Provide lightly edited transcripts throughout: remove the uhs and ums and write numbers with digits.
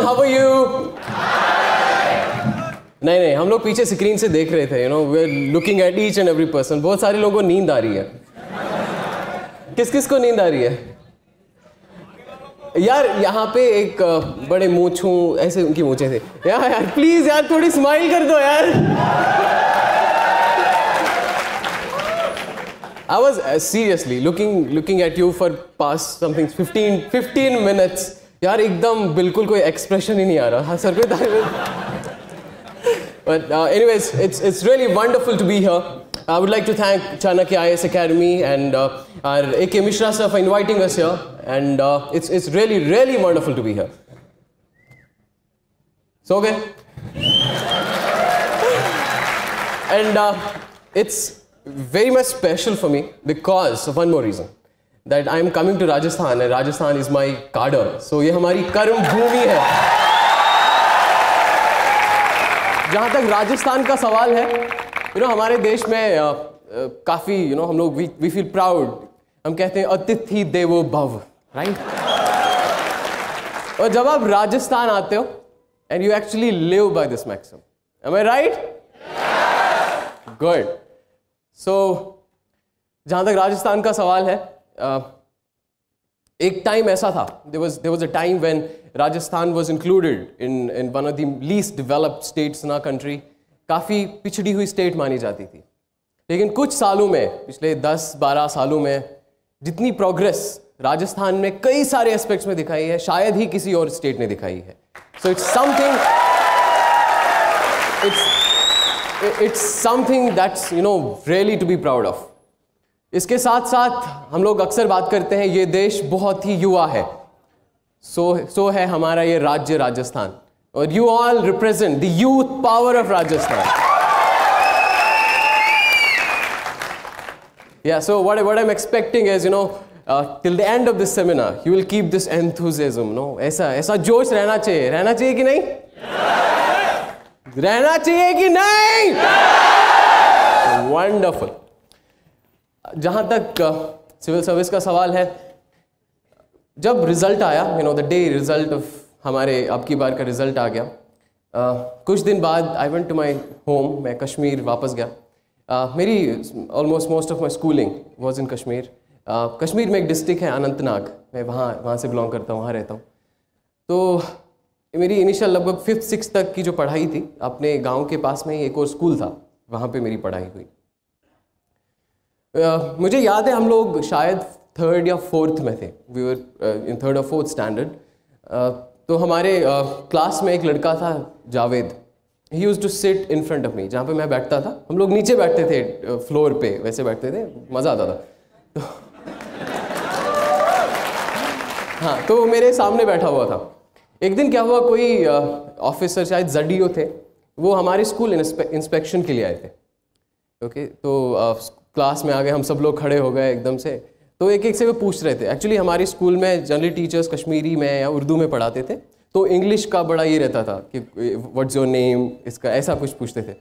how are you? नहीं, हम लोग पीछे स्क्रीन से देख रहे थे, you know, we're looking at each and every person. बहुत सारे लोगों को नींद आ रही है. किस किस को नींद आ रही है? यार यहाँ पे एक बड़े मूंछों ऐसे उनकी मूंछें थे. यार प्लीज यार थोड़ी स्माइल कर दो यार. I was seriously looking at you for past something 15 minutes. यार एकदम बिल्कुल कोई एक्सप्रेशन ही नहीं आ रहा. हाँ सर कोई. But anyways, it's really wonderful to be here. I would like to thank Chanakya IAS Academy and our A.K. Mishra sir for inviting us here. And it's really wonderful to be here. So okay. And it's very much special for me because of one more reason. That I am coming to Rajasthan and Rajasthan is my cadre. So ये हमारी कर्म भूमि है. जहाँ तक राजस्थान का सवाल है, you know, हमारे देश में काफ़ी you know, हम लोग we feel proud. हम कहते हैं अतिथि देवो भव, right? और जब आप राजस्थान आते हो and you actually live by this maxim. Am I right? Good. So जहाँ तक राजस्थान का सवाल है, एक टाइम ऐसा था, there was a time when Rajasthan was included in one of the least developed states in our country. काफ़ी पिछड़ी हुई स्टेट मानी जाती थी. लेकिन कुछ सालों में, पिछले 10-12 सालों में जितनी प्रोग्रेस राजस्थान में कई सारे एस्पेक्ट्स में दिखाई है, शायद ही किसी और स्टेट ने दिखाई है. So it's something that's you know really to be proud of. इसके साथ साथ हम लोग अक्सर बात करते हैं ये देश बहुत ही युवा है. सो है हमारा ये राज्य राजस्थान. और you all represent the youth power of Rajasthan. Yeah, so what I'm expecting is, you know, till the end of this seminar, you will keep this enthusiasm, no? ऐसा जोश रहना चाहिए कि नहीं? रहना चाहिए कि नहीं? Wonderful. जहाँ तक सिविल सर्विस का सवाल है, जब रिजल्ट आया, you know, the day result of हमारे अब की बार का रिजल्ट आ गया, कुछ दिन बाद I went to my home. मैं कश्मीर वापस गया. मेरी almost most of my schooling was in Kashmir. Kashmir में एक डिस्ट्रिक्ट है अनंतनाग, मैं वहाँ से बिलोंग करता हूँ, वहाँ रहता हूँ. तो मेरी इनिशियल लगभग 5th-6th तक की जो पढ़ाई थी, अपने गांव के पास में ही एक और स्कूल था, वहाँ पे मेरी पढ़ाई हुई. मुझे याद है हम लोग शायद 3rd या 4th में थे. वी वर इन 3rd और 4th स्टैंडर्ड. तो हमारे क्लास में एक लड़का था Javed. He used to sit in front of me. जहाँ पे मैं बैठता था, हम लोग नीचे बैठते थे, फ्लोर पे वैसे बैठते थे, मज़ा आता था. तो हाँ, तो वो मेरे सामने बैठा हुआ था. एक दिन क्या हुआ, कोई ऑफिसर शायद जडीओ थे, वो हमारे स्कूल इंस्पेक्शन के लिए आए थे. ओके, तो क्लास में आ गए, हम सब लोग खड़े हो गए एकदम से. तो एक से वो पूछ रहे थे. एक्चुअली हमारे स्कूल में जनरली टीचर्स कश्मीरी में या उर्दू में पढ़ाते थे, तो इंग्लिश का बड़ा ये रहता था कि व्हाट्स योर नेम, इसका ऐसा कुछ पूछते थे.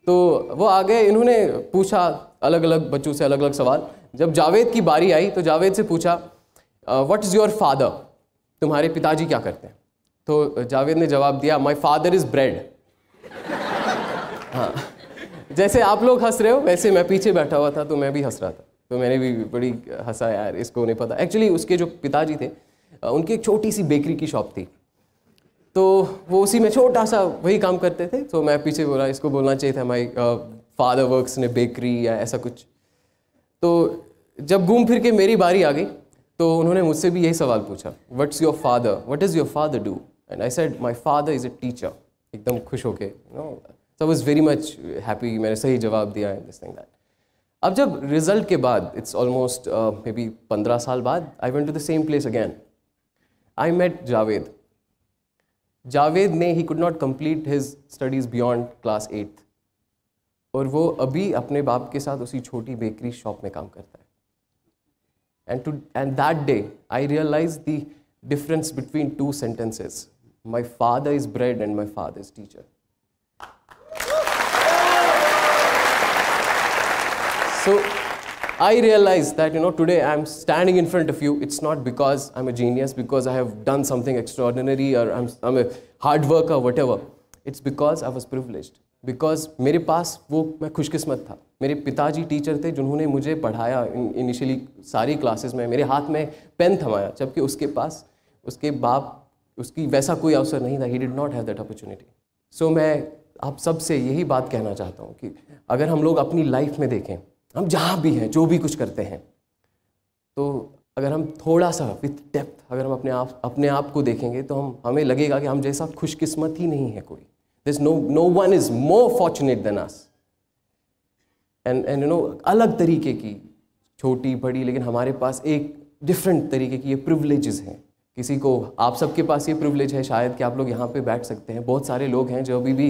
तो वो आ गए, इन्होंने पूछा अलग अलग बच्चों से अलग अलग सवाल. जब जावेद की बारी आई तो जावेद से पूछा व्हाट इज़ योर फादर, तुम्हारे पिताजी क्या करते हैं. तो जावेद ने जवाब दिया माई फादर इज़ ब्रेड. हाँ, जैसे आप लोग हंस रहे हो वैसे मैं पीछे बैठा हुआ था, तो मैं भी हंस रहा था. तो मैंने भी बड़ी हंसा, यार इसको नहीं पता. एक्चुअली उसके जो पिताजी थे, उनकी एक छोटी सी बेकरी की शॉप थी, तो वो उसी में छोटा सा वही काम करते थे. तो मैं पीछे बोला, इसको बोलना चाहिए था my father works in A bakery या ऐसा कुछ. तो जब घूम फिर के मेरी बारी आ गई, तो उन्होंने मुझसे भी यही सवाल पूछा, what's your father, what is your father do. And I said my father is a teacher. एकदम खुश होके, no, so I was very much happy. मैंने सही जवाब दिया एंड दिस थिंग दैट. अब जब रिजल्ट के बाद, इट्स ऑलमोस्ट मे बी 15 साल बाद, I went to the same place again. I met Javed. Javed ने he could not complete his studies beyond class 8th, और वो अभी अपने बाप के साथ उसी छोटी बेकरी शॉप में काम करता है. And that day I realize the difference between 2 sentences. My father is bread and my father is teacher. So I realize that, today I'm standing in front of you. It's not because I'm a genius, because I have done something extraordinary, or I'm a hard worker, whatever. It's because I was privileged. Because मेरे पास वो मैं खुशकिस्मत था. मेरे पिताजी teacher थे जिन्होंने मुझे पढ़ाया इनिशियली सारी क्लासेस में, मेरे हाथ में पेन थमाया, जबकि उसके पास उसके बाप उसकी वैसा कोई अवसर नहीं था. He did not have that opportunity. So मैं आप सबसे यही बात कहना चाहता हूँ कि अगर हम लोग अपनी लाइफ में देखें, हम जहाँ भी हैं, जो भी कुछ करते हैं, तो अगर हम थोड़ा सा विथ डेप्थ अगर हम अपने आप को देखेंगे तो हमें लगेगा कि हम जैसा खुशकिस्मत ही नहीं है कोई. There's no one is more fortunate than us. And अलग तरीके की छोटी बड़ी, लेकिन हमारे पास एक डिफरेंट तरीके की ये प्रिविलेजेस हैं. किसी को, आप सबके पास ये प्रिविलेज है शायद कि आप लोग यहाँ पे बैठ सकते हैं. बहुत सारे लोग हैं जो अभी भी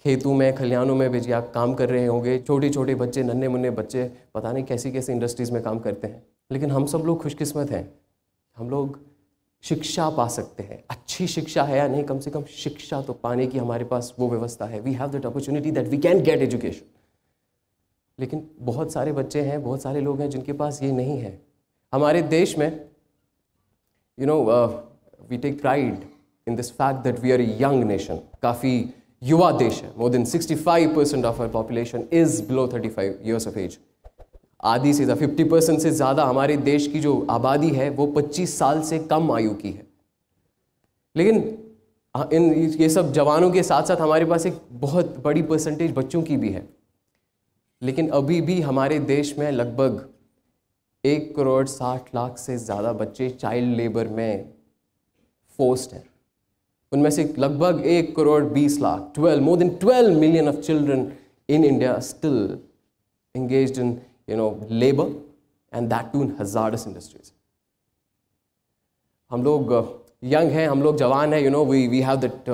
खेतों में, खलिहानों में बेजिया काम कर रहे होंगे. छोटे छोटे बच्चे, नन्हे मुन्ने बच्चे, पता नहीं कैसी कैसी इंडस्ट्रीज़ में काम करते हैं. लेकिन हम सब लोग खुशकिस्मत हैं. हम लोग शिक्षा पा सकते हैं. अच्छी शिक्षा है या नहीं, कम से कम शिक्षा तो पाने की हमारे पास वो व्यवस्था है. We have that opportunity that we can get education. लेकिन बहुत सारे बच्चे हैं, बहुत सारे लोग हैं जिनके पास ये नहीं है. हमारे देश में we take pride in this fact that we are a young nation. काफ़ी युवा देश है. More than 65% of our population is below 35 years of age. आधी से ज़्यादा 50% से ज़्यादा हमारे देश की जो आबादी है वो 25 साल से कम आयु की है. लेकिन ये सब जवानों के साथ साथ हमारे पास एक बहुत बड़ी परसेंटेज बच्चों की भी है. लेकिन अभी भी हमारे देश में लगभग 1,60,00,000 से ज़्यादा बच्चे चाइल्ड लेबर में फोर्स्ड हैं. उनमें से लगभग 1,20,00,000 more than 12 million of children in India are still engaged in labor, and that too in hazardous industries. हम लोग यंग हैं, हम लोग जवान हैं, we have that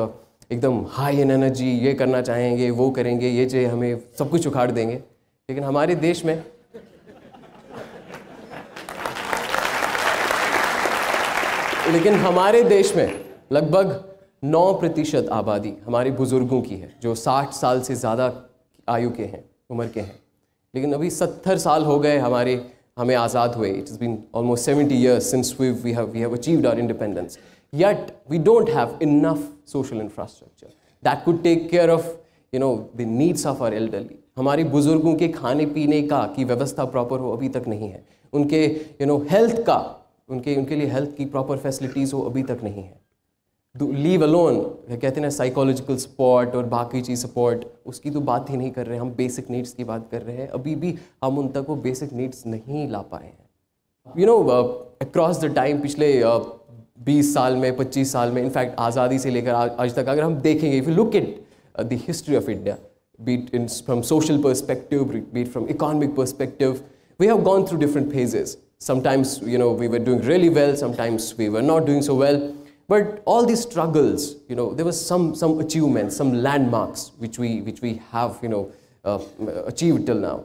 एकदम हाई इन एनर्जी, ये करना चाहेंगे, वो करेंगे, ये चाहिए हमें, सब कुछ उखाड़ देंगे. लेकिन हमारे देश में लगभग 9% आबादी हमारे बुज़ुर्गों की है जो 60 साल से ज़्यादा आयु के हैं, उम्र के हैं. लेकिन अभी 70 साल हो गए हमें आज़ाद हुए. It has been almost 70 years since we have achieved our independence. Yet we don't have enough social infrastructure that could take care of the needs of our elderly. हमारे बुज़ुर्गों के खाने पीने की व्यवस्था प्रॉपर हो अभी तक नहीं है. उनके हेल्थ का उनके लिए हेल्थ की प्रॉपर फैसिलिटीज़ हो अभी तक नहीं है. लीव अलोन कहते हैं ना, साइकोलॉजिकल सपोर्ट और बाकी चीज़ सपोर्ट, उसकी तो बात ही नहीं कर रहे. हम बेसिक नीड्स की बात कर रहे हैं. अभी भी हम उन तक वो बेसिक नीड्स नहीं ला पाए हैं. अक्रॉस द टाइम, पिछले 20 साल में, 25 साल में, इनफैक्ट आज़ादी से लेकर आज तक अगर हम देखेंगे, if you look at the history of India, be it from social perspective, be it from economic perspective, we have gone through different phases. Sometimes, we were doing really well, sometimes we were not doing so well. But all these struggles, there was some achievements, some landmarks which we have, achieved till now.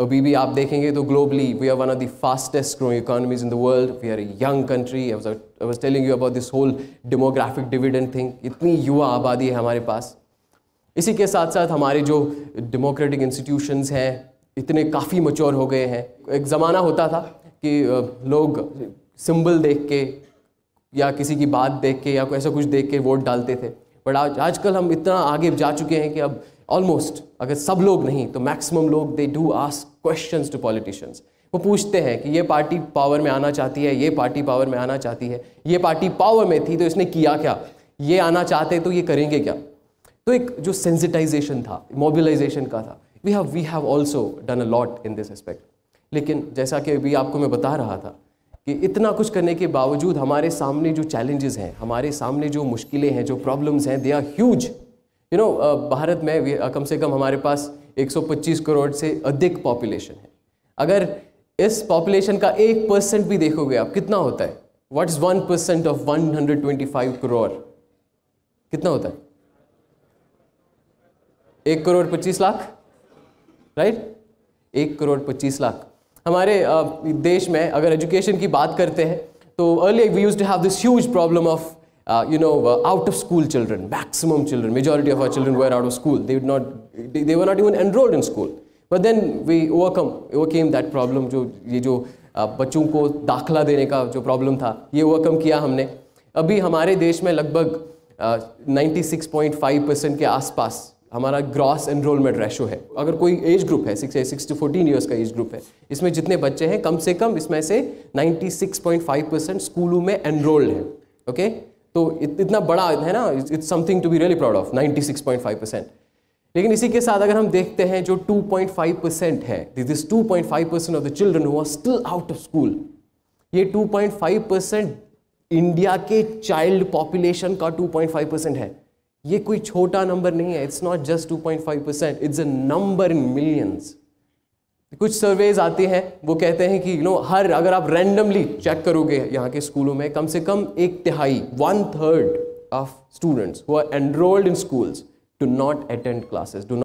अभी भी आप देखेंगे तो globally, we are one of the fastest growing economies in the world. We are a young country. I was telling you about this whole demographic dividend thing. इतनी युवा आबादी है हमारे पास. इसी के साथ साथ हमारे जो डेमोक्रेटिक इंस्टीट्यूशंस हैं इतने काफ़ी मैच्योर हो गए हैं. एक ज़माना होता था कि लोग सिंबल देख के या किसी की बात देख के या कोई ऐसा कुछ देख के वोट डालते थे. बट आजकल हम इतना आगे जा चुके हैं कि अब ऑलमोस्ट, अगर सब लोग नहीं तो मैक्सिमम लोग, they do ask questions to politicians. वो पूछते हैं कि ये पार्टी पावर में आना चाहती है, ये पार्टी पावर में आना चाहती है, ये पार्टी पावर में थी तो इसने किया क्या, ये आना चाहते तो ये करेंगे क्या. तो एक जो सेंसिटाइजेशन था, मोबिलाइजेशन का था, we have also done a lot in this aspect. लेकिन जैसा कि अभी आपको मैं बता रहा था कि इतना कुछ करने के बावजूद हमारे सामने जो चैलेंजेस हैं, हमारे सामने जो मुश्किलें हैं, जो प्रॉब्लम्स हैं, दे आर ह्यूज. भारत में कम से कम हमारे पास 125 करोड़ से अधिक पॉपुलेशन है. अगर इस पॉपुलेशन का 1% भी देखोगे आप, कितना होता है? What is 1% of 125 crore? कितना होता है? 1,25,00,000, राइट? 1,25,00,000. हमारे देश में अगर एजुकेशन की बात करते हैं तो earlier we used to have this huge problem of out of school children. Maximum children, majority of our children were out of school. They were not even enrolled in school. But then we overcame that problem. जो ये जो बच्चों को दाखला देने का जो problem था, ये ओवरकम किया हमने। अभी हमारे देश में लगभग 96.5% के आसपास हमारा ग्रॉस एनरोलमेंट रेशो है। अगर कोई एज ग्रुप है 6 to 14 ईयर्स का एज ग्रुप है, इसमें जितने बच्चे हैं कम से कम इसमें से 96.5% स्कूलों में एनरोल्ड हैं। ओके, तो इतना बड़ा है ना, it's something to be really proud of, 96.5%। लेकिन इसी के साथ अगर हम देखते हैं जो 2.5% है, this 2.5% of the children who are still out of school, ये 2.5% इंडिया के चाइल्ड पॉपुलेशन का 2.5% है। ये कोई छोटा नंबर नहीं है। It's not just 2.5%, it's a number in millions. कुछ सर्वेज आते हैं, वो कहते हैं कि हर अगर आप रैंडमली चेक करोगे यहाँ के स्कूलों में, कम से कम 1/3 1/3 of students who are enrolled in schools do not attend classes, do